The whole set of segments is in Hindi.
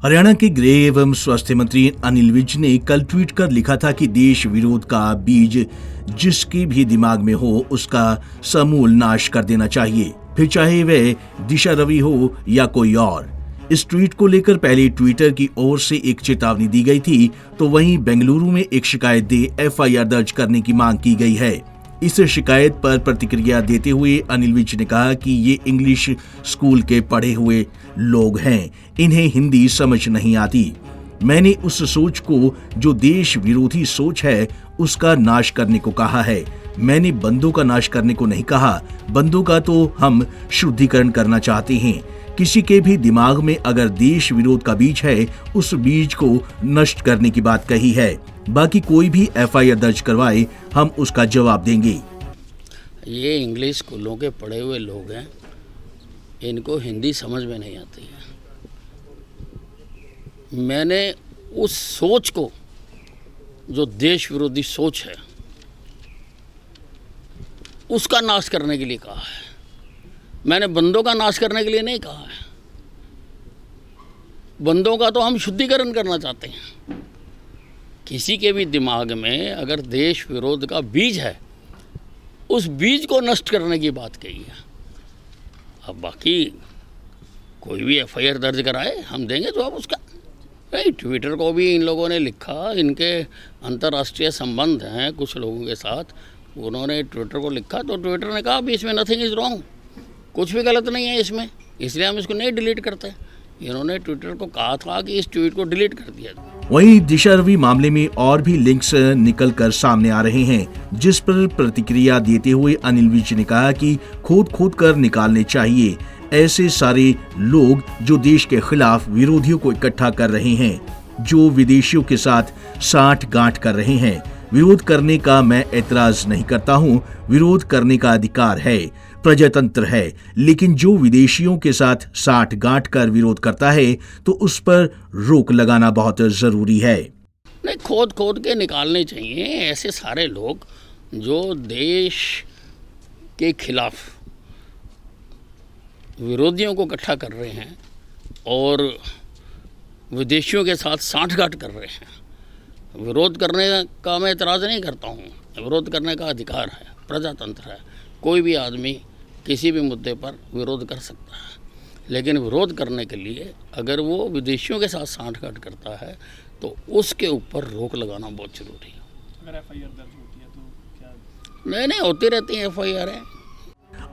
हरियाणा के गृह एवं स्वास्थ्य मंत्री अनिल विज ने कल ट्वीट कर लिखा था कि देश विरोध का बीज जिसके भी दिमाग में हो उसका समूल नाश कर देना चाहिए, फिर चाहे वह दिशा रवि हो या कोई और। इस ट्वीट को लेकर पहले ट्विटर की ओर से एक चेतावनी दी गई थी, तो वहीं बेंगलुरु में एक शिकायत दे एफआईआर दर्ज करने की मांग की गई है। इस शिकायत पर प्रतिक्रिया देते हुए अनिल विज ने कहा कि ये इंग्लिश स्कूल के पढ़े हुए लोग हैं, इन्हें हिंदी समझ नहीं आती। मैंने उस सोच को जो देश विरोधी सोच है उसका नाश करने को कहा है। मैंने बंदों का नाश करने को नहीं कहा। बंदों का तो हम शुद्धिकरण करना चाहते हैं। किसी के भी दिमाग में अगर देश विरोध का बीज है, उस बीज को नष्ट करने की बात कही है। बाकी कोई भी एफआईआर दर्ज करवाए, हम उसका जवाब देंगे। ये इंग्लिश स्कूलों के पढ़े हुए लोग हैं, इनको हिंदी समझ में नहीं आती है। मैंने उस सोच को जो देश विरोधी सोच है उसका नाश करने के लिए कहा है। मैंने बंदों का नाश करने के लिए नहीं कहा है। बंदों का तो हम शुद्धिकरण करना चाहते हैं। किसी के भी दिमाग में अगर देश विरोध का बीज है, उस बीज को नष्ट करने की बात कही है। अब बाकी कोई भी एफआईआर दर्ज कराए, हम देंगे जवाब उसका। नहीं, ट्विटर को भी इन लोगों ने लिखा, इनके अंतर्राष्ट्रीय संबंध हैं कुछ लोगों के साथ, उन्होंने ट्विटर को लिखा तो ट्विटर ने कहा भी इसमें नथिंग इज़ रॉन्ग, कुछ भी गलत नहीं है इसमें, इसलिए हम इसको नहीं डिलीट करते। इन्होंने ट्विटर को कहा था कि इस ट्वीट को डिलीट कर दिया। वहीं दिशा रवि मामले में और भी लिंक्स निकलकर सामने आ रहे हैं, जिस पर प्रतिक्रिया देते हुए अनिल विज ने कहा कि खोद कर निकालने चाहिए ऐसे सारे लोग जो देश के खिलाफ विरोधियों को इकट्ठा कर रहे हैं, जो विदेशियों के साथ साठ-गांठ कर रहे हैं। विरोध करने का मैं ऐतराज नहीं करता हूँ, विरोध करने का अधिकार है, प्रजातंत्र है, लेकिन जो विदेशियों के साथ साठ-गांठ कर विरोध करता है तो उस पर रोक लगाना बहुत जरूरी है। नहीं, खोद के निकालने चाहिए ऐसे सारे लोग जो देश के खिलाफ विरोधियों को इकट्ठा कर रहे हैं और विदेशियों के साथ साठ-गांठ कर रहे हैं। विरोध करने का मैं एतराज़ नहीं करता हूँ, विरोध करने का अधिकार है, प्रजातंत्र है। कोई भी आदमी किसी भी मुद्दे पर विरोध कर सकता है, लेकिन विरोध करने के लिए अगर वो विदेशियों के साथ साठ-गांठ करता है तो उसके ऊपर रोक लगाना बहुत ज़रूरी है। अगर एफआईआर दर्ज होती है तो क्या? नहीं, होती रहती हैं एफआईआर।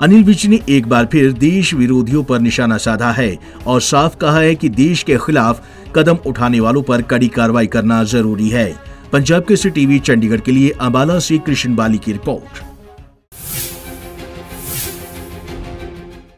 अनिल विज ने एक बार फिर देश विरोधियों पर निशाना साधा है और साफ कहा है कि देश के खिलाफ कदम उठाने वालों पर कड़ी कार्रवाई करना जरूरी है। पंजाब केसरी टीवी चंडीगढ़ के लिए अंबाला से कृष्ण बाली की रिपोर्ट।